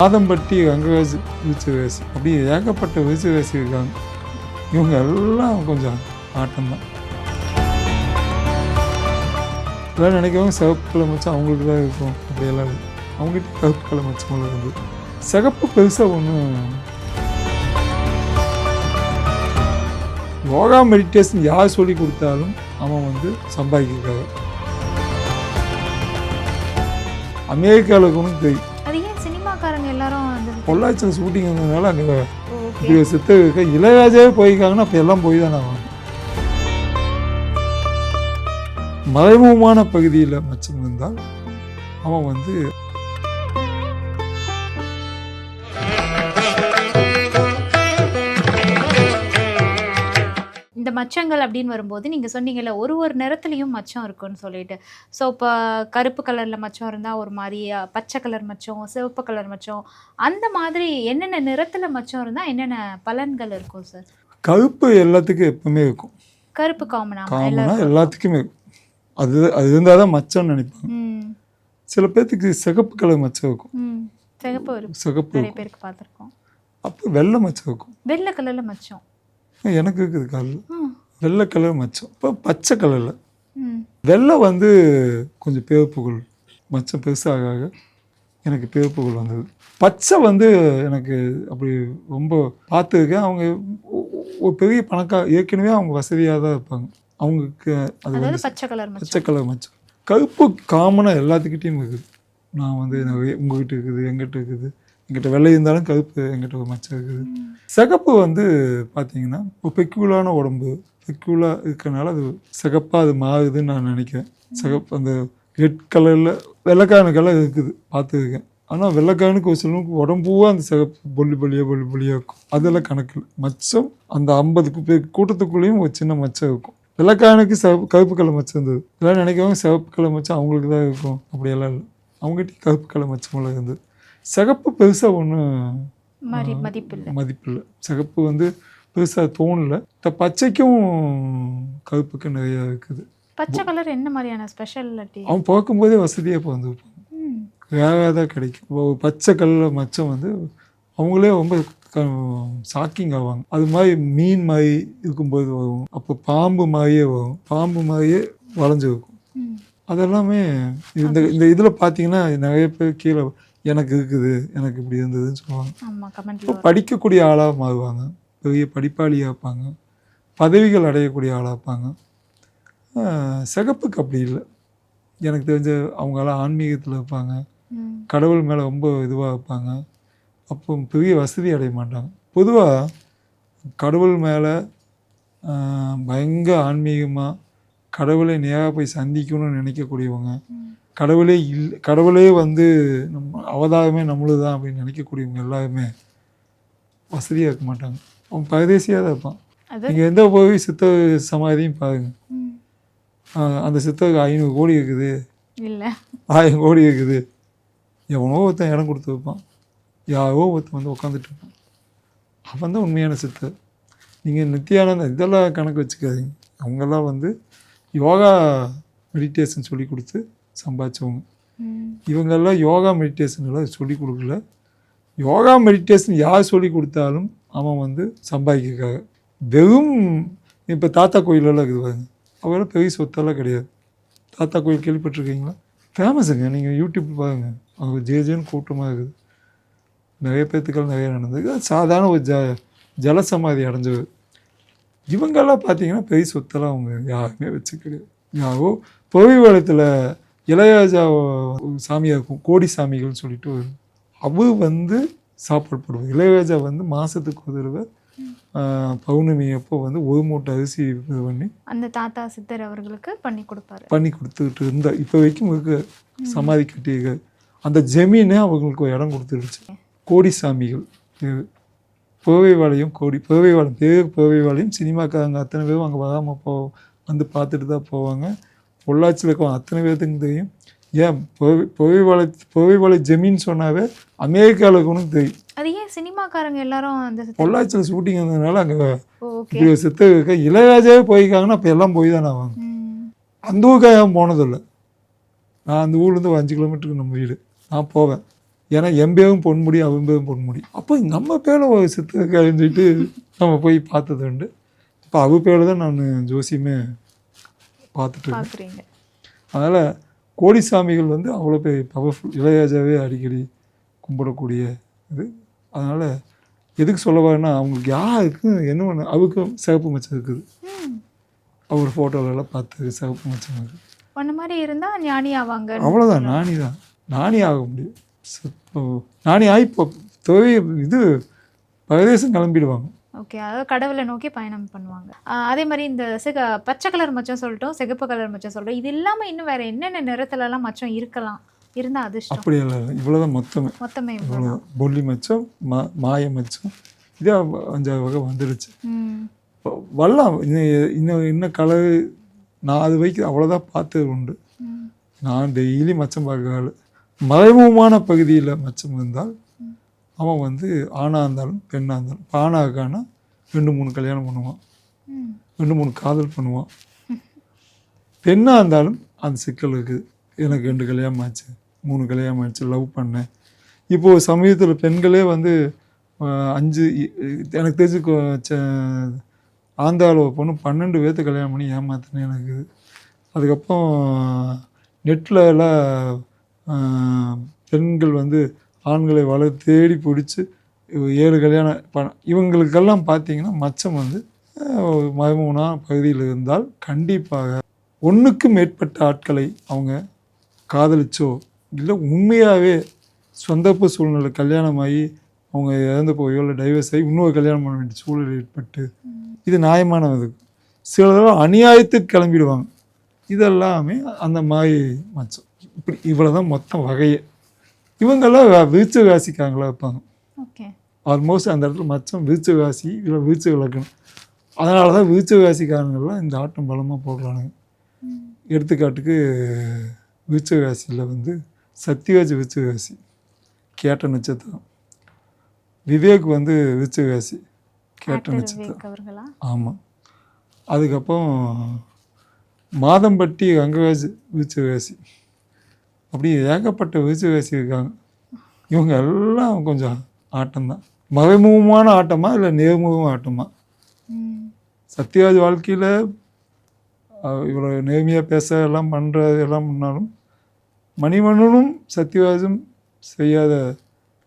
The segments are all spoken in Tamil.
ஆதம்பட்டி ரங்கராஜ் விருச்சிகவாசி அப்படி ஏகப்பட்ட விருச்சிகவாசி இருக்காங்க. இவங்க எல்லாம் கொஞ்சம் ஆட்டம்தான். எல்லாம் நினைக்கிறவங்க சிவப்பு கலர் மச்சம் அவங்களுக்கு தான் இருக்கும், அப்படியெல்லாம் இல்லை. அவங்ககிட்ட கருப்பு கலர் மச்சம் இருந்து சிகப்பு பெருசாக ஒன்றும். யோகா மெடிடேஷன் யார் சொல்லி கொடுத்தாலும் அவன் வந்து சம்பாதிக்கிறாங்க. அமெரிக்காவில் ஒன்றும் தெரியும். பொள்ளாச்சியில் ஷூட்டிங் இருந்ததுனால அங்கே இப்படி சித்த இருக்க இளையராஜாவே போயிருக்காங்கன்னா அப்போ எல்லாம் போய் தானே ஆகும். மறைமுகமான பகுதியில் மச்சம் இருந்தால் அவன் வந்து இந்த மச்சங்கள் அப்படின்னு வரும்போது நீங்கள் சொன்னீங்கல்ல ஒரு நிறத்துலையும் மச்சம் இருக்குன்னு சொல்லிட்டு. ஸோ இப்போ கருப்பு கலரில் மச்சம் இருந்தால் ஒரு மாதிரி, பச்சை கலர் மச்சம், சிவப்பு கலர் மச்சம், அந்த மாதிரி என்னென்ன நிறத்தில் மச்சம் இருந்தால் என்னென்ன பலன்கள் இருக்கும் சார்? கருப்பு எல்லாத்துக்கும் எப்பவுமே இருக்கும். கருப்பு காமனாக எல்லாத்துக்குமே இருக்கும். அது இருந்தால் தான் மச்சம்னு நினைப்பாங்க. சில பேர்த்துக்கு சிகப்பு கலர் மச்சம் இருக்கும். சிகப்பு நிறைய பேருக்கு பார்த்துருக்கோம். அப்போ வெள்ளை மச்சம் இருக்கும். வெள்ளை கலரில் மச்சம் எனக்கு இருக்குது காலில் வெள்ளை கலர் மச்சம். இப்போ பச்சை கலரில் வெள்ளை வந்து கொஞ்சம் பிறப்புகள் மச்சம் பெருசாக எனக்கு பிறப்புகள் வந்தது. பச்சை வந்து எனக்கு அப்படி ரொம்ப பார்த்துருக்கேன். அவங்க ஒரு பெரிய ஏற்கனவே அவங்க வசதியாக தான் இருப்பாங்க. அவங்களுக்கு அது வந்து பச்சை கலர் மச்சம். கருப்பு காமனாக எல்லாத்துக்கிட்டையும் இருக்குது. நான் வந்து உங்ககிட்ட இருக்குது, எங்கிட்ட இருக்குது. எங்கிட்ட வெள்ளை இருந்தாலும் கருப்பு எங்கிட்ட ஒரு மச்சம் இருக்குது. சிகப்பு வந்து பார்த்தீங்கன்னா இப்போ பெக்குலான உடம்பு பெக்குலாக இருக்கிறனால அது சிகப்பாக அது மாறுதுன்னு நான் நினைக்கிறேன். சிகப்பு அந்த ரெட் கலரில் வெள்ளைக்கானுக்கெல்லாம் இருக்குது, பார்த்துருக்கேன். ஆனால் வெள்ளைக்கானுக்கு ஒரு சிலருக்கு உடம்புவாக அந்த சிகப்பு பொல்லியாக இருக்கும். அதெல்லாம் கணக்கில் மச்சம் அந்த 50 கூட்டத்துக்குள்ளேயும் ஒரு சின்ன மச்சம் இருக்கும். வெள்ளைக்கானுக்கு கருப்பு கலர் மச்சம் இருந்தது. எல்லாம் நினைக்கிறவங்க சிவப்பு கலர் மச்சம் அவங்களுக்கு தான் இருக்கும், அப்படியெல்லாம் இல்லை. அவங்ககிட்ட கருப்பு கலர் மச்சமெல்லாம் இருந்தது. சிகப்பு பெருசாக ஒன்றும் மதிப்பில்லை. சிகப்பு வந்து பெருசாக தோணலை. பச்சைக்கும் கருப்புக்கும் நிறையா இருக்குது. பச்சை கலர் என்ன மாதிரியான ஸ்பெஷாலிட்டி? அவன் பார்க்கும்போதே வசதியாக இப்போ வந்து வேறு தான் கிடைக்கும். பச்சை கலரில் மச்சம் வந்து அவங்களே ரொம்ப ஷாக்கிங் ஆவாங்க. அது மாதிரி மீன் மாதிரி இருக்கும்போது வரும். அப்போ பாம்பு மாதிரியே வரும். பாம்பு மாதிரியே வளைஞ்சு இருக்கும். அதெல்லாமே இந்த இதில் பார்த்தீங்கன்னா நிறைய பேர் கீழே எனக்கு இருக்குது, எனக்கு இப்படி இருந்ததுன்னு சொல்லுவாங்க. இப்போ படிக்கக்கூடிய ஆளாக மாறுவாங்க, பெரிய படிப்பாளியாக இருப்பாங்க, பதவிகள் அடையக்கூடிய ஆளாக இருப்பாங்க. சிகப்புக்கு அப்படி இல்லை. எனக்கு தெரிஞ்ச அவங்களாம் ஆன்மீகத்தில் இருப்பாங்க, கடவுள் மேலே ரொம்ப இதுவாக இருப்பாங்க. அப்போ பெரிய வசதி அடைய மாட்டாங்க. பொதுவாக கடவுள் மேலே பயங்கர ஆன்மீகமாக கடவுளை நேராக போய் சந்திக்கணும்னு நினைக்கக்கூடியவங்க, கடவுளே வந்து நம்ம அவதாரமே நம்மளுது தான் அப்படின்னு நினைக்கக்கூடியவங்க எல்லாருமே வசதியாக இருக்க மாட்டாங்க. அவன் பரதேசியாக தான் இருப்பான். நீங்கள் எந்த போய் சித்த சமாதியும் பாருங்கள், அந்த சித்தருக்கு 500 கோடி இருக்குது, இல்லை 1000 கோடி இருக்குது. எவனோ ஒருத்தன் இடம் கொடுத்து வைப்பான், யாரோ ஒருத்தன் வந்து உட்காந்துட்டு இருப்பான். அவன் தான் உண்மையான சித்தர். நீங்கள் நித்தியானந்த இதெல்லாம் கணக்கு வச்சுக்காதீங்க. அவங்கெல்லாம் வந்து யோகா மெடிடேஷன் சொல்லி கொடுத்து சம்பாதிச்சவங்க. இவங்கெல்லாம் யோகா மெடிடேஷன்லாம் சொல்லி கொடுக்கல. யோகா மெடிடேஷன் யார் சொல்லி கொடுத்தாலும் அவன் வந்து சம்பாதிக்கிறாங்க. வெறும் இப்போ தாத்தா கோயிலெல்லாம் இருக்குது பாருங்க, அவங்களாம் பெரிய சொத்தெல்லாம் கிடையாது. தாத்தா கோயில் கேள்விப்பட்டிருக்கீங்களா? ஃபேமஸுங்க. நீங்கள் யூடியூப் பாருங்கள், அவங்க ஜேஜேன்னு கூட்டமாக இருக்குது. நிறைய பேர்த்துக்கெல்லாம் நிறைய நடந்தது. சாதாரண ஒரு ஜலசமாதி அடைஞ்சவர். இவங்கெல்லாம் பார்த்தீங்கன்னா பெரிய சொத்தெல்லாம் அவங்க யாருமே வச்சு கிடையாது. யாரோ பொறிவாளத்தில் இளையராஜா சாமியாக இருக்கும், கோடி சாமிகள்னு சொல்லிட்டு அவர் வந்து சாப்பாடு போடுவார். இளையராஜா வந்து மாதத்துக்கு ஒரு தடவை பௌர்ணமி அப்போ வந்து 1 மூட்டை அரிசி இது பண்ணி அந்த தாத்தா சித்தர் அவர்களுக்கு பண்ணி கொடுத்துக்கிட்டு இருந்தார். இப்போ வரைக்கும் இருக்கு. சமாதி கட்டியிருக்க அந்த ஜமீனே அவங்களுக்கு ஒரு இடம் கொடுத்துருச்சு. கோடி சாமிகள் புறவைவாளையம் புறவைவாளையம் சினிமாக்காரங்க அத்தனை பேரும் அங்கே வராமல் வந்து பார்த்துட்டு தான் போவாங்க. பொள்ளாச்சியில் இருக்க அத்தனை பேர்த்துக்கு தெரியும். ஏன் புறவைவாளையம் ஜமீன் சொன்னாவே அமெரிக்காவில் இருக்கணும்னு தெரியும். அது ஏன் சினிமாக்காரங்க எல்லாரும் பொள்ளாச்சியில் ஷூட்டிங் இருந்ததுனால அங்கே சித்த இருக்க இளையராஜாவே போயிருக்காங்கன்னா அப்போ எல்லாம் போய் தானே ஆவாங்க. அந்த ஊருக்காக போனதில்லை. நான் அந்த ஊர்லேருந்து 5 கிலோமீட்டருக்கு நம்ம வீடு. நான் போவேன். ஏன்னா எம்பேவும் பொன்முடி அவம்பேவும் பொன்முடி. அப்போ நம்ம பேரை சித்த கழிஞ்சிட்டு நம்ம போய் பார்த்தது உண்டு. இப்போ அவ பேரை தான் நான் ஜோசியமே பார்த்துட்டு பார்க்குறீங்க. அதனால் கோடிசாமிகள் வந்து அவ்வளோ பெரிய பவர்ஃபுல். இளையராஜாவே அடிக்கடி கும்பிடக்கூடிய இது. அதனால் எதுக்கு சொல்ல வரேன்னா அவங்களுக்கு யாருக்கும் என்ன ஒன்று அவருக்கும் சிவப்பு மச்சம் இருக்குது. அவர் ஃபோட்டோலெல்லாம் பார்த்து சிவப்பு மச்சம் இருக்குது. ஒன்று மாதிரி இருந்தால் ஞானி ஆவாங்க. அவ்வளோதான், நானி ஆக முடியும். நானி ஆகி இப்போ இது பிரதேசம் கிளம்பிடுவாங்க. ஓகே, அதாவது கடவுளை நோக்கி பயணம் பண்ணுவாங்க. அதே மாதிரி இந்த பச்சை கலர் மச்சம் சொல்லிட்டோம், சிகப்பு கலர் மச்சம் சொல்லிட்டோம். இது இல்லாமல் இன்னும் வேறு என்னென்ன நிறத்துலலாம் மச்சம் இருக்கலாம், இருந்தால் அதிர்ஷ்டம்? அப்படி இல்லை, இவ்வளோதான் மொத்தமே இவ்வளோதான். பொல்லி மச்சம், மாய மச்சம், இதே 5 வகை வந்துடுச்சு. வரலாம் இன்னும் கலர் நான் அது வைக்க அவ்வளோதான் பார்த்தது உண்டு. நான் டெய்லி மச்சம் பார்க்கறாள். மறைமுகமான பகுதியில் மச்சம் இருந்தால் அவன் வந்து ஆணாக இருந்தாலும் பெண்ணாக இருந்தாலும், ஆணாக்கானா 2-3 கல்யாணம் பண்ணுவான், 2-3 காதல் பண்ணுவான். பெண்ணாக இருந்தாலும் அந்த சிக்கல் இருக்குது. எனக்கு 2 கல்யாணம் ஆச்சு, 3 கல்யாணம் ஆச்சு, லவ் பண்ணேன். இப்போது சமயத்தில் பெண்களே வந்து 5 எனக்கு தெரிஞ்சு ஆந்திராவில் பொண்ணு 12 பேர்த்து கல்யாணம் பண்ணி ஏமாத்தினேன் எனக்கு. அதுக்கப்புறம் நெட்டில் எல்லாம் பெண்கள் வந்து ஆண்களை தேடி பிடிச்சி 7 கல்யாணம் இவங்களுக்கெல்லாம் பார்த்தீங்கன்னா மச்சம் வந்து மறைமுகமான பகுதியில் இருந்தால் கண்டிப்பாக 1க்கு மேற்பட்ட ஆட்களை அவங்க காதலிச்சோ இல்லை உண்மையாகவே சொந்தப்பு சூழ்நிலை கல்யாணமாகி அவங்க இறந்து போயோ இல்லை டைவர்ஸ் ஆகி இன்னொரு கல்யாணம் பண்ண வேண்டிய சூழல் ஏற்பட்டு, இது நியாயமானது. சிலர் அநியாயத்துக்கு கிளம்பிடுவாங்க. இதெல்லாமே அந்த மாதிரி மச்சம். இப்படி இவ்வளோதான் மொத்தம் வகையே. இவங்கெல்லாம் விருச்சிக ராசிக்காரங்களா இருப்பாங்க. ஆல்மோஸ்ட் அந்த இடத்துல மச்சம் விருச்சிக ராசி இல்லை விருச்சிக லக்னம். அதனால தான் விருச்சிக ராசிக்காரங்கள்லாம் இந்த ஆட்டம் பலமாக போடுறானுங்க. எடுத்துக்காட்டுக்கு விருச்சிக ராசியில் வந்து சத்யராஜ் விருச்சிக ராசி, கேட்ட நட்சத்திரம். விவேக் வந்து விருச்சிக ராசி, கேட்ட நட்சத்திரம். ஆமாம். அதுக்கப்புறம் மாதம்பட்டி ரங்கராஜ் விருச்சிக ராசி. அப்படி ஏகப்பட்ட விருச்சிக ராசி இருக்காங்க. இவங்க எல்லாம் கொஞ்சம் ஆட்டம்தான். மறைமுகமான ஆட்டமா இல்லை நேர்முகமான ஆட்டமா? சத்யராஜ் வாழ்க்கையில் இவ்வளோ நேர்மையாக பேச எல்லாம் எல்லாம் பண்ணாலும் மணிவண்ணனும் சத்யராஜும் செய்யாத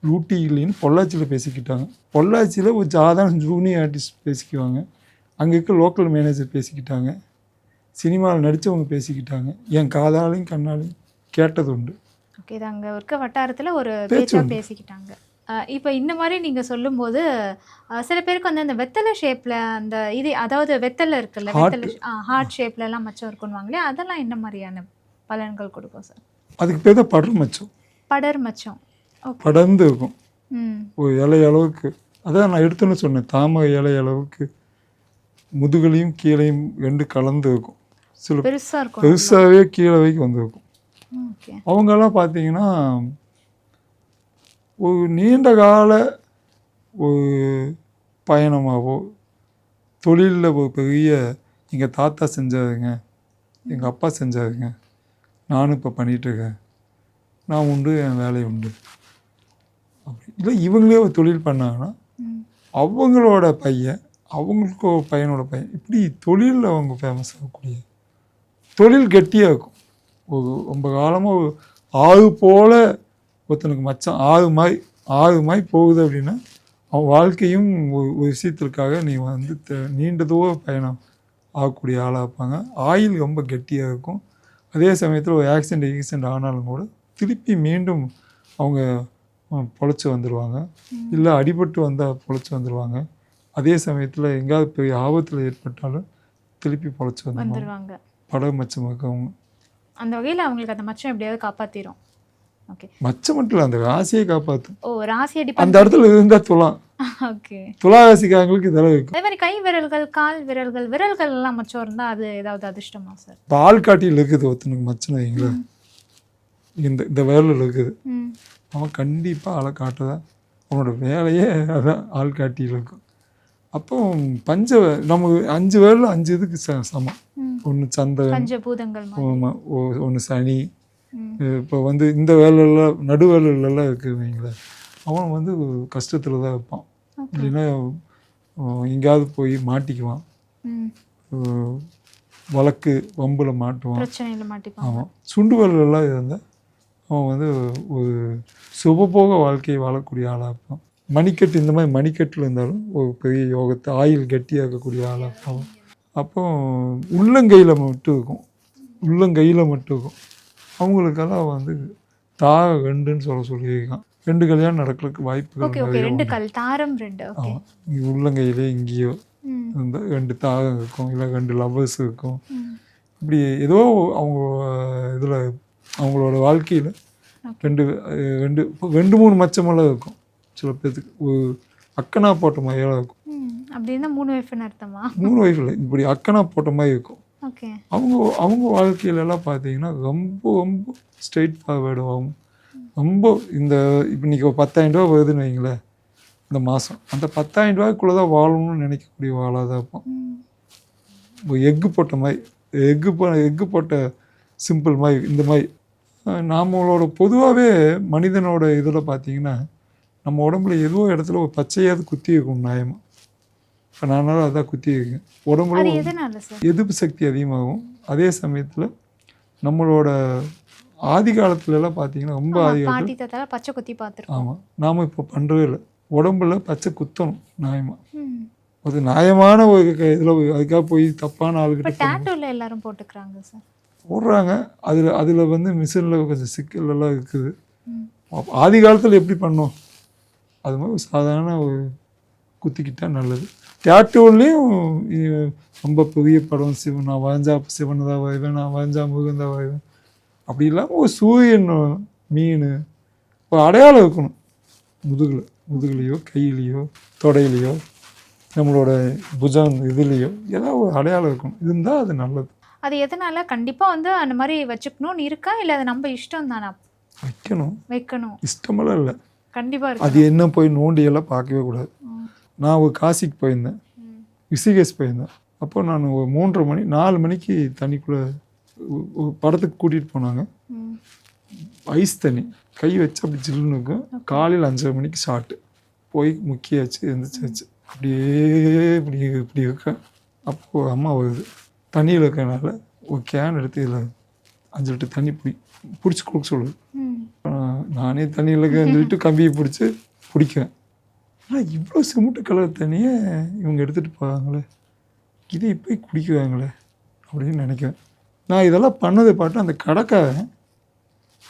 லூட்டி இல்லைன்னு பொள்ளாச்சியில் பேசிக்கிட்டாங்க. பொள்ளாச்சியில் ஒரு சாதாரண ஜூனியர் ஆர்டிஸ்ட் பேசிக்குவாங்க, அங்கே இருக்க லோக்கல் மேனேஜர் பேசிக்கிட்டாங்க, சினிமாவில் நடித்தவங்க பேசிக்கிட்டாங்க. என் காதாலையும் கண்ணாலையும் கேட்டது உண்டு. ஓகே, இது அங்கே இருக்க வட்டாரத்தில் ஒரு பேச்சாக பேசிக்கிட்டாங்க. இப்போ இந்த மாதிரி நீங்கள் சொல்லும்போது சில பேருக்கு வந்து அந்த வெத்தலை ஷேப்பில் அந்த இது, அதாவது வெத்தலை இருக்குல்ல, வெத்தலை ஹார்ட் ஷேப்லலாம் மச்சம் இருக்குன்னுவாங்களே, அதெல்லாம் என்ன மாதிரியான பலன்கள் கொடுக்கும் சார்? அதுக்கு பேர் தான் படர் மச்சம். படர் மச்சம் படர்ந்து இருக்கும் ஒரு இலை அளவுக்கு. அதான் நான் எடுத்துன்னு சொன்னேன், தாமரை இலை அளவுக்கு முதுகலையும் கீழையும் 2 கலந்து இருக்கும். சில பெருசாகவே கீழே வரைக்கும் வந்துருக்கும். அவங்கெல்லாம் பார்த்தீங்கன்னா ஒரு நீண்ட கால ஒரு பயணமாகவோ தொழிலில் ஒரு பெரிய எங்கள் தாத்தா செஞ்சாருங்க, எங்கள் அப்பா செஞ்சாருங்க, நானும் இப்போ பண்ணிகிட்ருக்கேன், நான் உண்டு என் வேலை உண்டு அப்படி இல்லை, இவங்களே ஒரு தொழில் பண்ணாங்கன்னா அவங்களோட பையன், அவங்களுக்கு ஒரு பையனோட பையன், இப்படி தொழிலில் அவங்க ஃபேமஸ் ஆகக்கூடிய தொழில் கெட்டியாக இருக்கும். ஒரு ரொம்ப காலமாக ஒரு ஆறு போல் ஒருத்தனுக்கு மச்சம் ஆறு மாய் போகுது அப்படின்னா அவன் வாழ்க்கையும் ஒரு விஷயத்திற்காக நீ வந்து நீண்ட தூர பயணம் ஆகக்கூடிய ஆளாக இருப்பாங்க. ஆயில் ரொம்ப கெட்டியாக இருக்கும். அதே சமயத்தில் ஒரு ஆக்சிடெண்ட் ஆனாலும் கூட திருப்பி மீண்டும் அவங்க பொழைச்சி வந்துடுவாங்க, இல்லை அடிபட்டு வந்தால் பொழைச்சி வந்துடுவாங்க. அதே சமயத்தில் எங்கேயாவது பெரிய ஆபத்தில் ஏற்பட்டாலும் திருப்பி பொழைச்சி வந்துடுவாங்க. படகு மச்சம் இருக்கவங்க அந்த வகையில் அவங்களுக்கு அந்த மச்சம் எப்படியாவது காப்பாற்றிடும். ஓகே, மச்சம் மட்டும் இல்லை, அந்த ராசியை காப்பாற்றும். ஓ, ராசியை அந்த இடத்துல இருந்தால் துலாம். ஓகே, துலா ராசிக்காரங்களுக்கு இதெல்லாம் இருக்கும். அதே மாதிரி கை விரல்கள், கால் விரல்கள், விரல்கள் எல்லாம் மச்சம் இருந்தால் அது ஏதாவது அதிர்ஷ்டமா சார்? இப்போ ஆள்காட்டியில் இருக்குது ஒருத்தனுக்கு மச்சம் வைங்களா, இந்த விரலில் இருக்குது, அவன் கண்டிப்பாக ஆளை காட்டுதான், அவனோட வேலையே அதான் ஆள்காட்டியில் இருக்கும். அப்போ நம்ம 5 விரல் 5 இதுக்கு சமம். ஒன்று சந்திரன், ஒன்று சனி, இப்போ வந்து இந்த வேலையெல்லாம் நடு வேலையிலலாம் இருக்குது வைங்களேன், அவன் வந்து கஷ்டத்தில் தான் இருப்பான். இல்லைன்னா எங்கேயாவது போய் மாட்டிக்குவான், வழக்கு வம்பில் மாட்டுவான், பிரச்சனையில் மாட்டிப்பான். ஆமாம். சுண்டு வேலையெல்லாம் இருந்தால் அவன் வந்து ஒரு சுகபோக வாழ்க்கையை வாழக்கூடிய ஆளாக இருப்பான். மணிக்கட்டு இந்த மாதிரி மணிக்கட்டில் இருந்தாலும் ஒரு பெரிய யோகத்தை ஆயில் கட்டியாக்கக்கூடிய ஆளாக இருப்பான். அப்போ உள்ளங்கையில் மட்டும் இருக்கும், உள்ளங்கையில் மட்டும் இருக்கும். அவங்களுக்கெல்லாம் வந்து தாக ரெண்டுன்னு சொல்லியிருக்கான். 2 கல்யாணம் நடக்கிறதுக்கு வாய்ப்புகள் நிறைய. 2 கல் தாரம் 2. ஆமாம், இங்கே உள்ளங்கையிலே இங்கேயோ இருந்தால் 2 தாகம் இருக்கும், இல்லை 2 லவ்வர்ஸ் இருக்கும். இப்படி ஏதோ அவங்க இதில் அவங்களோட வாழ்க்கையில் 2-3 மச்சமெல்லாம் இருக்கும். சில பேர்த்துக்கு ஒரு அக்கனா போட்ட மாதிரியெல்லாம் இருக்கும். அப்படின்னா 3 ஒய்ஃப்னு அர்த்தமா? 3 ஒய்ஃப் இல்லை, இப்படி அக்கனா போட்ட மாதிரி இருக்கும். ஓகே. அவங்க வாழ்க்கையிலலாம் பார்த்தீங்கன்னா ரொம்ப ரொம்ப ஸ்ட்ரெயிட் ஃபார்வேர்டாகவும் ரொம்ப இந்த இப்போ இன்றைக்கி 10,000 ரூபா வருதுன்னு வைங்களேன் இந்த மாதம், அந்த 10,000 ரூபாய்க்குள்ளே தான் வாழணும்னு நினைக்கக்கூடிய வாழாக தான் இருப்போம். எக்கு போட்ட மாதிரி எக்கு போட்ட சிம்பிள் மாதிரி இந்த மாதிரி நம்மளோட பொதுவாகவே மனிதனோட இதில் பார்த்தீங்கன்னா நம்ம உடம்புல ஏதோ இடத்துல ஒரு பச்சையாவது குத்தி இருக்கும் நியாயமாக. இப்போ நானாலும் அதான் குத்தி இருக்கேன். உடம்புல எதிர்ப்பு சக்தி அதிகமாகும். அதே சமயத்தில் நம்மளோட ஆதி காலத்துலலாம் பார்த்தீங்கன்னா ரொம்ப ஆதி காலத்தில் பச்சை குத்தி பார்த்துருக்கோம். ஆமாம், நாம் இப்போ பண்ணுறவே இல்லை. உடம்புல பச்சை குத்தணும் நியாயமாக. அது நியாயமான ஒரு இதில் அதுக்காக போய் தப்பான ஆளுகிட்ட எல்லாரும் போட்டுக்கிறாங்க சார், போடுறாங்க. அதில் வந்து மிஷினில் கொஞ்சம் சிக்கலெல்லாம் இருக்குது. ஆதி காலத்தில் எப்படி பண்ணோம் அது மாதிரி சாதாரண ஒரு குத்திக்கிட்டால் நல்லது. டேட்டூலையும் ரொம்ப பெரிய படம் நான் வரைஞ்சா சிவன் தான் வரைவேன், நான் வரைஞ்சா முருகன் தான் வரைவேன் அப்படி இல்லாமல் ஒரு சூரியன் மீன் ஒரு அடையாளம் இருக்கணும். முதுகுலையோ கையிலையோ தொடையிலையோ நம்மளோட புஜம் இதுலேயோ ஏதாவது ஒரு அடையாளம் இருக்கணும். இருந்தால் அது நல்லது. அது எதனால கண்டிப்பாக வந்து அந்த மாதிரி வச்சுக்கணும்னு இருக்கா, இல்லை அது நம்ம இஷ்டம் தானே? வைக்கணும் இஷ்டமெல்லாம் இல்லை, கண்டிப்பாக. அது என்ன போய் நோண்டியெல்லாம் பார்க்கவே கூடாது. நான் ஒரு காசிக்கு போயிருந்தேன், ரிஷிகேஷ் போயிருந்தேன். அப்போ நான் ஒரு 3:30 மணி 4 மணிக்கு தண்ணிக்குள்ளே ஒரு படத்துக்கு கூட்டிகிட்டு போனாங்க. ஐஸ் தண்ணி கை வச்சு அப்படி ஜில்லுன்னு இருக்கும். காலையில் 5:30 மணிக்கு ஷார்ட்டு போய் முக்கியாச்சு எழுந்திரிச்சாச்சு. அப்படியே இப்படி இருக்கேன். அப்போது அம்மா வருது, தண்ணியில் இருக்கனால ஒரு கேன் எடுத்து இதில் 5 லிட்டர் தண்ணி பிடிச்சி கொடுக்க சொல்லுது. நானே தண்ணியில் சொல்லிட்டு கம்பியை பிடிச்சி பிடிக்கிறேன். ஆனால் இவ்வளோ சிமெண்ட் கலர் தண்ணியை இவங்க எடுத்துகிட்டு போகிறாங்களே, இதை போய் குடிக்கிறாங்களே அப்படின்னு நினைக்கிறேன். நான் இதெல்லாம் பண்ணதை பார்த்து அந்த கடைக்காரன்,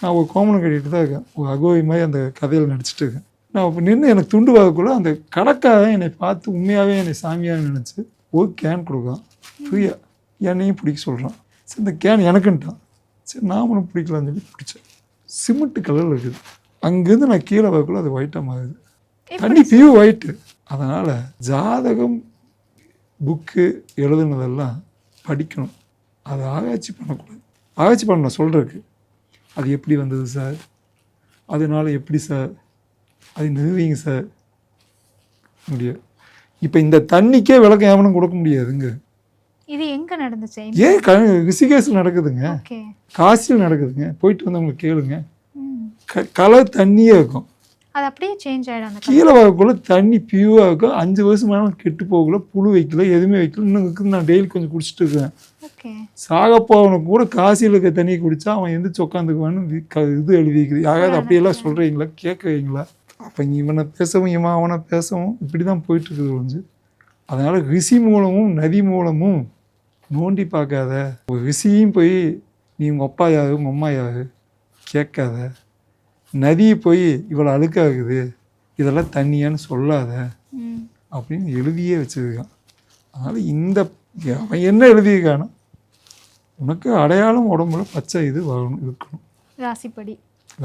நான் ஒரு கோமணம் கட்டிகிட்டு தான் இருக்கேன், ஒரு அகோய் மாதிரி அந்த கதையில் நடிச்சிட்டு இருக்கேன். நான் இப்போ நின்று எனக்கு துண்டு வாங்கக்குள்ள அந்த கடைக்காரன் என்னை பார்த்து உண்மையாகவே என்னை சாமியாக நினச்சி ஒரு கேன் கொடுக்கான் ஃப்ரீயாக, என்னையும் பிடிக்க சொல்கிறான். சரி இந்த கேன் எனக்குன்ட்டான். சரி நாமளும் பிடிக்கலான்னு சொல்லி பிடிச்சேன். சிமெண்ட் கலரில் இருக்குது. அங்கேருந்து நான் கீழே வரக்குள்ள அது ஒயிட்டாக மாறுது. தண்ணி பியூர் ஒயிட்டு. அதனால் ஜாதகம் புக்கு எழுதுனதெல்லாம் படிக்கணும், அதை ஆராய்ச்சி பண்ணக்கூடாது. ஆராய்ச்சி பண்ணணும் சொல்கிறதுக்கு, அது எப்படி வந்தது சார், அதனால எப்படி சார், அது நிறுவீங்க சார், முடியாது. இப்போ இந்த தண்ணிக்கே விளக்கம் எவனும் கொடுக்க முடியாதுங்க. இது எங்கே நடந்துச்சு? ரிஷிகேஷில் நடக்குதுங்க, காசியில் நடக்குதுங்க. போயிட்டு வந்து அவங்களுக்கு கேளுங்க. கலர் தண்ணியே இருக்கும், அது அப்படியே சேஞ்ச் ஆகிடும். கீழே வரக்குள்ள தண்ணி பியூவாக இருக்கும். 5 வருஷமான கெட்டு போகல, புழு வைக்கல, எதுவுமே வைக்கல. இன்னும் நான் டெய்லி கொஞ்சம் குடிச்சிட்டு இருக்கேன். சாக போவனுக்கு கூட காசியில் இருக்க தண்ணியை குடித்தா அவன் எந்திரிச்சு உட்காந்துக்குவான்னு இது எழுதிக்குது. யாராவது அப்படியெல்லாம் சொல்கிறீங்களா, கேட்குறீங்களா? அப்போ இவனை பேசவும் இவன் அவனை பேசவும் இப்படி தான் போயிட்டுருக்குது ஒழிஞ்சு. அதனால் ரிஷி மூலமும் நதி மூலமும் நோண்டி பார்க்காத. ஒரு ரிஷியும் போய் நீ உங்கள் அப்பா யாரு உங்கள் அம்மா யாரு கேட்காத. நதியை போய் இவ்வளோ அழுக்காகுது இதெல்லாம் தண்ணியான்னு சொல்லாத அப்படின்னு எழுதியே வச்சுருக்கான். அதனால் இந்த அவன் என்ன எழுதியிருக்கானோ உனக்கு அடையாளம் உடம்புல பச்சை இது வரணும் இருக்கணும். ராசிப்படி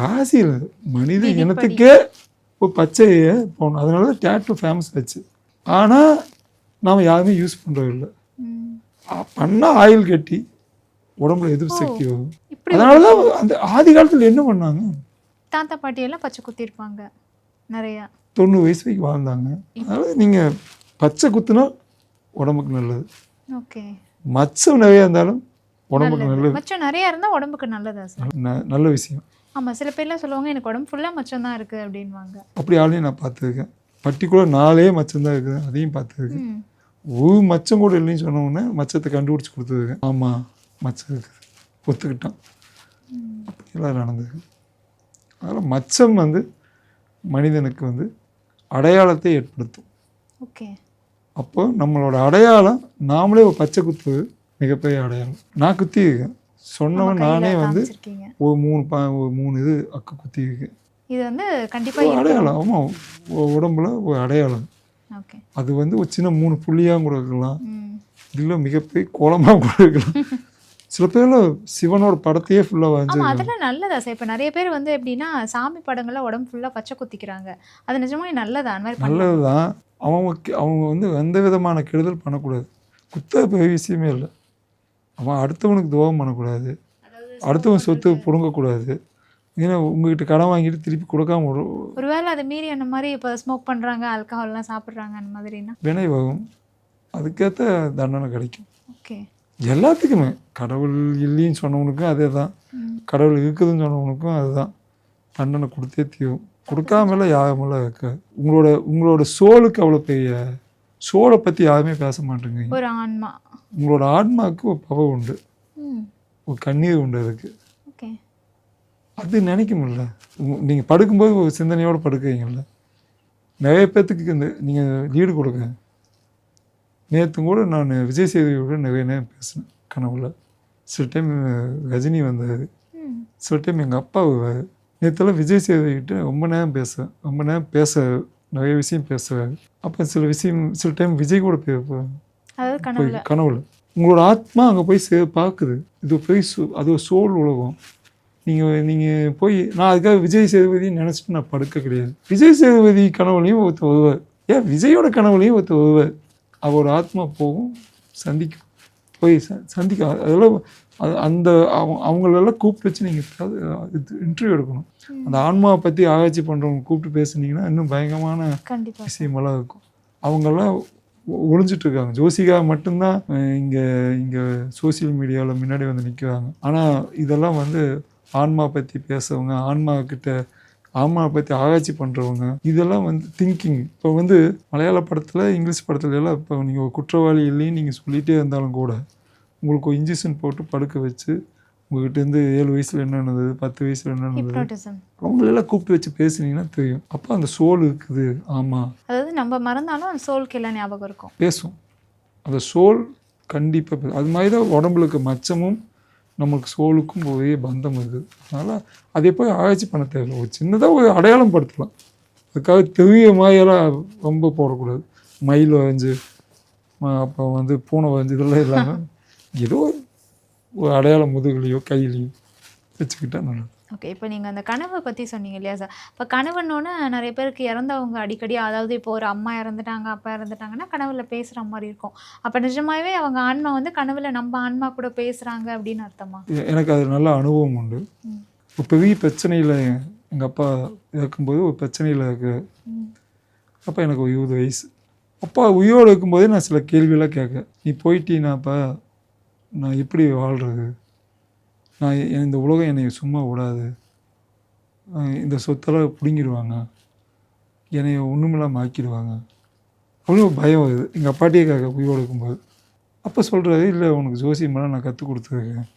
ராசியில் மனித இனத்துக்கே ஒரு பச்சையை போகணும். அதனால தான் டேட்டூ ஃபேமஸ் ஆச்சு. ஆனால் நாம் யாருமே யூஸ் பண்ணுறது இல்லை. பண்ணால் ஆயில் கட்டி உடம்புல எதிர்ப்பு சக்தி வரும். அதனால தான் அந்த ஆதி காலத்தில் என்ன பண்ணாங்க, தாத்தா பாட்டியெல்லாம் பச்சை குத்திருப்பாங்க நிறையா, 90 வயசு வரைக்கும் வாழ்ந்தாங்க. அதனால் நீங்கள் பச்சை குத்துனா உடம்புக்கு நல்லது. ஓகே. மச்சம் நிறையா இருந்தாலும் உடம்புக்கு நல்லது, மச்சம் நிறைய இருந்தா உடம்புக்கு நல்லதா சார்? நல்ல விஷயம். ஆமா, சில பேர்லாம் சொல்லுவாங்க எனக்கு உடம்பு ஃபுல்லா மச்சம் தான் இருக்கு அப்படின்வாங்க. அப்படி ஆளையும் நான் பார்த்துருக்கேன். பர்டிகுலர் 4 மச்சம் தான் இருக்குது, அதையும் பார்த்துருக்கேன். ஒரு மச்சம் கூட இல்லைன்னு சொன்ன உடனே மச்சத்தை கண்டுபிடிச்சி கொடுத்துருக்கேன். ஆமாம் மச்சம் இருக்குது, ஒத்துக்கிட்டான். அப்படியெல்லாம் நடந்தது. அதனால் மச்சம் வந்து மனிதனுக்கு வந்து அடையாளத்தை ஏற்படுத்தும். ஓகே. அப்போ நம்மளோட அடையாளம் நாமளே ஒரு பச்சை குத்துவது மிகப்பெரிய அடையாளம். நான் குத்தி இருக்கேன் சொன்னவன் நானே வந்து ஒரு 3 இது அக்கு குத்தி இருக்கேன். இது வந்து கண்டிப்பாக அடையாளம். ஆமாம், உடம்புல ஒரு அடையாளம். ஓகே. அது வந்து ஒரு சின்ன 3 புள்ளியாக கூட இருக்கலாம், இல்லை மிகப்பெரிய கோலமாக கூட இருக்கலாம். சில பேர்லாம் சிவனோட படத்தையே ஃபுல்லாக வாங்கி. அதெல்லாம் நல்லதா சார்? இப்போ நிறைய பேர் வந்து எப்படின்னா சாமி படங்கள்ல உடம்பு ஃபுல்லாக பச்சை குத்திக்கிறாங்க. அது நிஜமே நல்லதா? அந்த மாதிரி நல்லது தான். அவங்க வந்து எந்த விதமான கெடுதல் பண்ணக்கூடாது. குத்த பெரிய விஷயமே இல்லை. அவன் அடுத்தவனுக்கு துரோகம் பண்ணக்கூடாது, அடுத்தவன் சொத்து பிடுங்கக்கூடாது. ஏன்னா உங்ககிட்ட கடன் வாங்கிட்டு திருப்பி கொடுக்காம ஒருவேளை அதை மீறி அந்த மாதிரி இப்போ ஸ்மோக் பண்ணுறாங்க, ஆல்கஹால்லாம் சாப்பிட்றாங்க, அந்த மாதிரினா வினை வரும், அதுக்கேற்ற தண்டனை கிடைக்கும். ஓகே. எல்லாத்துக்குமே கடவுள் இல்லைன்னு சொன்னவனுக்கும் அதே தான், கடவுள் இருக்குதுன்னு சொன்னவனுக்கும் அதுதான். தண்டனை கொடுத்தே தீரும். கொடுக்காமலாம் யாருமெல்லாம் இருக்காது. உங்களோட சோலுக்கு அவ்வளோ பெரிய சோலை பற்றி யாருமே பேச மாட்டேங்க. ஒரு ஆன்மா, உங்களோட ஆன்மாவுக்கு ஒரு பவர் உண்டு, ஒரு கண்ணீர் உண்டு. அதுக்கு ஓகே. அது நினைக்க முடியல. நீங்கள் படுக்கும்போது ஒரு சிந்தனையோடு படுக்கிறீங்கல்ல. நிறைய பேர்த்துக்கு நீங்கள் லீடு கொடுங்க. நேற்று கூட நான் விஜய் சேதுபதியோட நிறைய நேரம் பேசினேன் கனவுல. சில டைம் ரஜினி வந்தார், சில டைம் எங்கள் அப்பா வருவார். நேற்றுலாம் விஜய் சேதுகிட்ட ரொம்ப நேரம் பேசுவேன், ரொம்ப நேரம் நிறைய விஷயம் பேசுவார். அப்போ சில டைம் விஜய் கூட கனவுல. உங்களோட ஆத்மா அங்கே போய் பார்க்குது. இது போய் அது ஒரு சோல் உலகம். நீங்கள் போய் நான் அதுக்காக விஜய் சேதுபதி நினச்சிட்டு நான் படுக்க கிடையாது. விஜய் சேதுபதி கனவுலையும் ஒருத்தர் வருவார், ஏன் விஜயோட கனவுலையும் ஒருத்தர் வருவார். அவரோட ஆத்மா போகும், சந்திக்கும், போய் சந்திக்கும். அதெல்லாம் அவங்களெல்லாம் கூப்பிட்டு வச்சு நீங்கள் இன்டர்வியூ எடுக்கணும். அந்த ஆன்மாவை பற்றி ஆராய்ச்சி பண்ணுறவங்க கூப்பிட்டு பேசுனீங்கன்னா இன்னும் பயங்கரமான விஷயமெல்லாம் இருக்கும். அவங்கெல்லாம் ஒழிஞ்சிட்ருக்காங்க. ஜோசிகா மட்டும்தான் இங்கே சோசியல் மீடியாவில் முன்னாடி வந்து நிற்கிறாங்க. ஆனால் இதெல்லாம் வந்து ஆன்மா பற்றி பேசுறவங்க, ஆன்மாவை பற்றி ஆராய்ச்சி பண்ணுறவங்க, இதெல்லாம் வந்து திங்கிங். இப்போ வந்து மலையாள படத்தில், இங்கிலீஷ் படத்துல எல்லாம் இப்போ நீங்கள் ஒரு குற்றவாளி இல்லைன்னு நீங்கள் சொல்லிகிட்டே இருந்தாலும் கூட உங்களுக்கு ஒரு இன்ஜெக்ஷன் போட்டு படுக்க வச்சு உங்கள்கிட்டருந்து 7 வயசில் என்ன நடந்தது, 10 வயசில் என்ன நடந்தது, அவங்களெல்லாம் கூப்பிட்டு வச்சு பேசுனீங்கன்னா தெரியும். அப்போ அந்த சோல் இருக்குது. ஆமாம், அதாவது நம்ம மறந்தாலும் அந்த சோலுக்கு எல்லாம் ஞாபகம் இருக்கும், பேசும். அந்த சோல் கண்டிப்பாக அது மாதிரி தான் உடம்புக்கு மச்சமும் நம்மளுக்கு சோலுக்கும் ஒரே பந்தம் இருக்குது. அதனால் அதை போய் ஆராய்ச்சி பண்ண தேவையில்லை. ஒரு சின்னதாக ஒரு அடையாளம் படுத்தலாம். அதுக்காக தெரிய மாதிரியெல்லாம் ரொம்ப போடக்கூடாது. மயில் வரைஞ்சி அப்புறம் வந்து பூனை வரைஞ்சி இதெல்லாம் இல்லாமல் ஏதோ ஒரு அடையாளம் முதுகுலையோ கையிலையோ வச்சுக்கிட்டா நல்லது. ஓகே. இப்போ நீங்கள் அந்த கனவை பற்றி சொன்னீங்க இல்லையா சார்? இப்போ கனவுன்னொன்னே நிறைய பேருக்கு இறந்தவங்க அடிக்கடி, அதாவது இப்போ ஒரு அம்மா இறந்துட்டாங்க, அப்பா இறந்துட்டாங்கன்னா கனவுல பேசுகிற மாதிரி இருக்கும். அப்போ நிஜமாகவே அவங்க ஆன்மா வந்து கனவுல நம்ம ஆன்மா கூட பேசுகிறாங்க அப்படின்னு அர்த்தமா? எனக்கு அது நல்ல அனுபவம் உண்டு. ஒரு பெரிய பிரச்சனையில் எங்கள் அப்பா இருக்கும்போது ஒரு பிரச்சனையில் இருக்கு. அப்போ எனக்கு ஒரு 20 வயசு. அப்பா உயிரோடு இருக்கும்போதே நான் சில கேள்வியெல்லாம் கேட்க, நீ போயிட்டீனாப்பா நான் எப்படி வாழ்கிறது, நான் இந்த உலகம் என்னை சும்மா விடாது, இந்த சொத்தெல்லாம் பிடுங்கிடுவாங்க, என்னை ஒன்றுமில்லாமல் ஆக்கிடுவாங்க, அவ்வளோ பயம் வருது. எங்கள் அப்பாட்டியே கேட்க உயிரோடு இருக்கும்போது. அப்போ சொல்கிறாரு, இல்லை உனக்கு ஜோசியமெல்லாம் நான் கற்றுக் கொடுத்துருக்கேன்,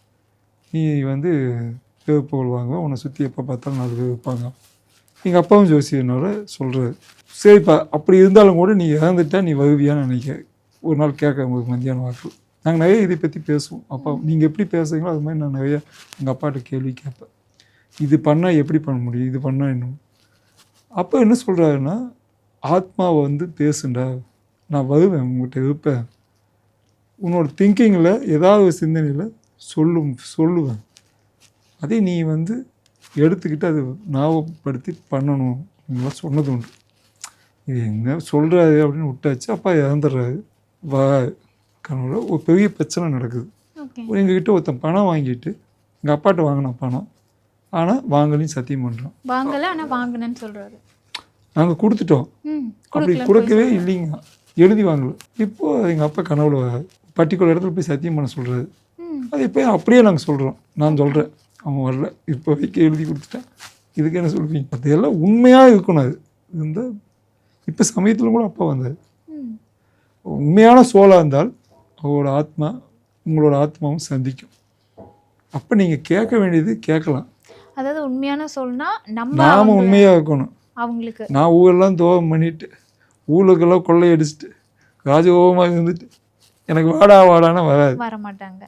நீ வந்து வேறுப்புகள் வாங்குவேன், உன்னை சுற்றி எப்போ பார்த்தாலும் 4 பேர் வைப்பாங்க. எங்கள் அப்பாவும் ஜோசியனால சொல்கிறாரு, சரிப்பா அப்படி இருந்தாலும் கூட நீ இறந்துட்டா நீ வருவியான்னு நினைக்க. ஒரு நாள் கேட்க உங்களுக்கு மத்தியானம் வாக்கு. நாங்கள் நிறைய இதை பற்றி பேசுவோம். அப்பா நீங்கள் எப்படி பேசுகிறீங்களோ அது மாதிரி நான் நிறைய எங்கள் அப்பாட்ட கேள்வி கேட்பேன். இது பண்ணால் எப்படி பண்ண முடியும், இது பண்ணால் இன்னும். அப்போ என்ன சொல்கிறாருன்னா, ஆத்மாவை வந்து பேசுண்டா, நான் வருவேன், உங்கள்கிட்ட இருப்பேன், உன்னோட திங்கிங்கில் ஏதாவது ஒரு சிந்தனையில் சொல்லுவேன், அதே நீ வந்து எடுத்துக்கிட்டு அது ஞாபகப்படுத்தி பண்ணணும் அப்படின்லாம் சொன்னது உண்டு. இது என்ன சொல்கிறாரு அப்படின்னு விட்டாச்சு. அப்பா இறந்துடுறாரு. கனவுல ஒரு பெரிய பிரச்சனை நடக்குது. எங்ககிட்ட ஒருத்தன் பணம் வாங்கிட்டு எங்கள் அப்பாட்ட வாங்கின பணம், ஆனால் வாங்கலையும் சத்தியம் பண்ணுறோம். வாங்கலை ஆனால் வாங்கினேன்னு சொல்கிறாரு. நாங்கள் கொடுத்துட்டோம், அப்படி கொடுக்கவே இல்லைங்க, எழுதி வாங்கலை. இப்போது எங்கள் அப்பா கனவுல பர்டிகுலர் இடத்துல போய் சத்தியம் பண்ண சொல்கிறாரு, அது இப்போ அப்படியே நாங்கள் சொல்கிறோம். நான் சொல்கிறேன், அவன் வரல, இப்போ வைக்க எழுதி கொடுத்துட்டேன், இதுக்கு என்ன சொல்வீங்க? அதெல்லாம் உண்மையாக இருக்கணும். அது இந்த இப்போ சமயத்தில் கூட அப்பா வந்தார். உண்மையான சோலாக இருந்தால் அவரோட ஆத்மா உங்களோட ஆத்மாவும் சந்திக்கும். அப்போ நீங்கள் கேட்க வேண்டியது கேட்கலாம். அதாவது உண்மையான சொல்னா நாம உண்மையாக இருக்கணும். அவங்களுக்கு நான் ஊரெல்லாம் துரோகம் பண்ணிட்டு ஊருக்கெல்லாம் கொள்ளையடிச்சிட்டு ராஜகோபமாக இருந்துட்டு எனக்கு வாடானா வராது, வர மாட்டாங்க.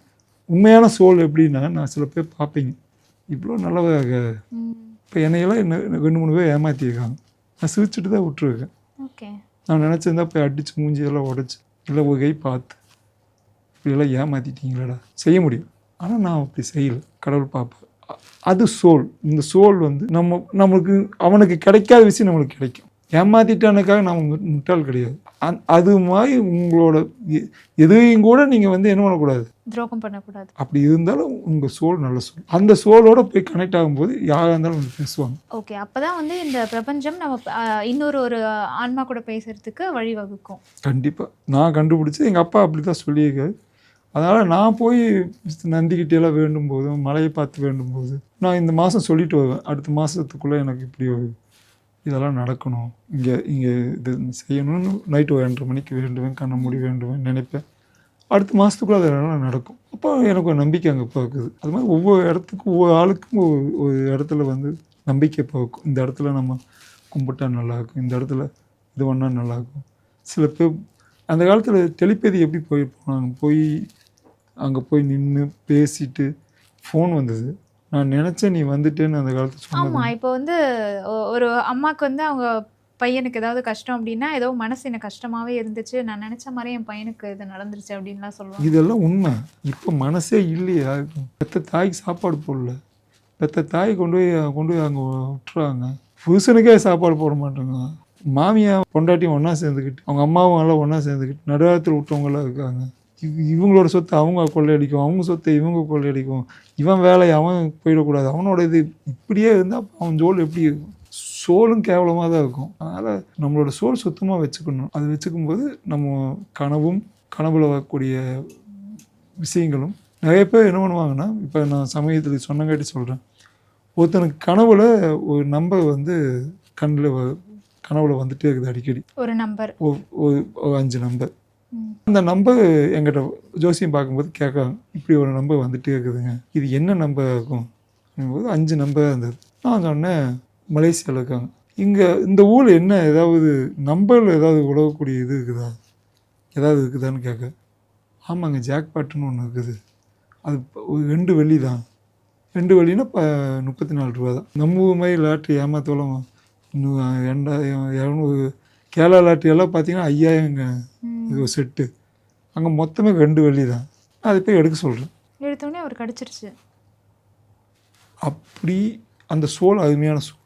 உண்மையான சோல் எப்படின்னா, நான் சில பேர் பார்ப்பீங்க இவ்வளோ நல்லதாக, இப்போ என்னையெல்லாம் என்ன 2-3 பேர் ஏமாற்றிருக்காங்க. நான் சிரிச்சுட்டு தான் விட்டுருக்கேன். ஓகே, நான் நினச்சிருந்தா போய் அடித்து மூஞ்சியெல்லாம் உடச்சி இல்லை ஒரு கை பார்த்து இப்படியெல்லாம் ஏமாற்றிட்டீங்களடா செய்ய முடியும். ஆனால் நான் அப்படி செய்யலை. கடவுள் பார்ப்பேன். அது சோல். இந்த சோல் வந்து நம்மளுக்கு அவனுக்கு கிடைக்காத விஷயம் நம்மளுக்கு கிடைக்கும். ஏமாற்றிட்டானுக்காக நம்ம முட்டாள் கிடையாது. அது மாதிரி உங்களோட எதையும் கூட நீங்கள் வந்து என்ன பண்ணக்கூடாது, துரோகம் பண்ணக்கூடாது. அப்படி இருந்தாலும் உங்கள் சோல் நல்ல சோல். அந்த சோலோட போய் கனெக்ட் ஆகும்போது யாராக இருந்தாலும் வந்து பேசுவாங்க. ஓகே, அப்போ தான் வந்து இந்த பிரபஞ்சம் நம்ம ஒரு ஆன்மா கூட பேசுறதுக்கு வழிவகுக்கும். கண்டிப்பாக நான் கண்டுபிடிச்சி எங்கள் அப்பா அப்படி தான் சொல்லியிருக்காரு. அதனால் நான் போய் நந்திக்கிட்டேலாம் வேண்டும் போதும் மலையை பார்த்து வேண்டும் போது நான் இந்த மாதம் சொல்லிட்டு வருவேன், அடுத்த மாதத்துக்குள்ளே எனக்கு இப்படி இதெல்லாம் நடக்கணும், இங்கே இது செய்யணும்னு நைட்டு 2:30 மணிக்கு வேண்டுவேன், கண்ண மூடி வேண்டுவேன் நினைப்பேன். அடுத்த மாதத்துக்குள்ளே அதெல்லாம் நடக்கும். அப்போ எனக்கு ஒரு நம்பிக்கை அங்கே பார்க்குது. அது மாதிரி ஒவ்வொரு இடத்துக்கும் ஒவ்வொரு ஆளுக்கும் ஒரு இடத்துல வந்து நம்பிக்கை பார்க்கும். இந்த இடத்துல நம்ம கும்பிட்டா நல்லாயிருக்கும், இந்த இடத்துல இது பண்ணால் நல்லாயிருக்கும். சில பேர் அந்த காலத்தில் டெலிபதி எப்படி போய் அங்கே போய் நின்று பேசிட்டு ஃபோன் வந்தது. நான் நினச்சேன் நீ வந்துட்டேன்னு அந்த காலத்தில் சொன்னேன். ஆமாம், இப்போ வந்து ஒரு அம்மாவுக்கு வந்து அவங்க பையனுக்கு ஏதாவது கஷ்டம் அப்படின்னா ஏதோ மனசு எனக்கு கஷ்டமாகவே இருந்துச்சு, நான் நினச்ச மாதிரி என் பையனுக்கு இது நடந்துருச்சு அப்படின்லாம் சொல்லுவாங்க. இதெல்லாம் உண்மை. இப்போ மனசே இல்லையா? பெத்த தாய்க்கு சாப்பாடு போடல, பெத்த தாய் கொண்டு போய் அங்கே விட்டுறாங்க. புருஷனுக்கே சாப்பாடு போட மாட்டாங்க. மாமியா பொண்டாட்டியும் ஒன்றா சேர்ந்துக்கிட்டு அவங்க அம்மாவும் எல்லாம் ஒன்றா சேர்ந்துக்கிட்டு நடுவாரத்தில் விட்டவங்களாம் இருக்காங்க. இவங்களோட சொத்தை அவங்க கொள்ளையடிக்கும், அவங்க சொத்தை இவங்க கொள்ளையடிக்கும், இவன் வேலையை அவன் போயிடக்கூடாது, அவனோட இது இப்படியே இருந்தால் அவன் சோல் எப்படி இருக்கும்? சோலும் கேவலமாக தான் இருக்கும். அதனால் நம்மளோட சோல் சுத்தமாக வச்சுக்கணும். அது வச்சுக்கும்போது நம்ம கனவுல வரக்கூடிய விஷயங்களும் நிறைய பேர் என்ன பண்ணுவாங்கன்னா, இப்போ நான் சமயத்தில் சொன்னங்காட்டி சொல்கிறேன், ஒருத்தனுக்கு கனவுல ஒரு நம்பர் வந்து கனவுல வந்துட்டே இருக்குது அடிக்கடி. ஒரு நம்பர் ஒரு 5 நம்பர். அந்த நம்பர் எங்கிட்ட ஜோசியம் பார்க்கும்போது கேட்காங்க, இப்படி ஒரு நம்பர் வந்துட்டே இருக்குதுங்க, இது என்ன நம்பர் இருக்கும் போது 5 நம்பர் இருந்தது. நான் சொன்னேன் மலேசியாவில் இருக்காங்க, இங்கே இந்த ஊரில் என்ன ஏதாவது நம்பரில் ஏதாவது உழவக்கூடிய இது இருக்குதா, ஏதாவது இருக்குதான்னு கேட்க, ஆமாங்க ஜாக்பாட்டுன்னு ஒன்று இருக்குது, அது ஒரு 2 வெள்ளி தான், 2 வெள்ளினா 34 ரூபா தான். நம்ம ஊர் மாதிரி லாட்ரி ஏமாத்தோളം இன்னும் 2200 கேரளா லாட்ரியெல்லாம் பார்த்தீங்கன்னா 5000ங்க இது ஒரு செட்டு. அங்கே மொத்தமே 2 வெள்ளி தான். அது போய் எடுக்க சொல்கிறேன். எடுத்தோடனே அவர் கிடச்சிருச்சு. அப்படி அந்த சோல் அருமையான சோல்.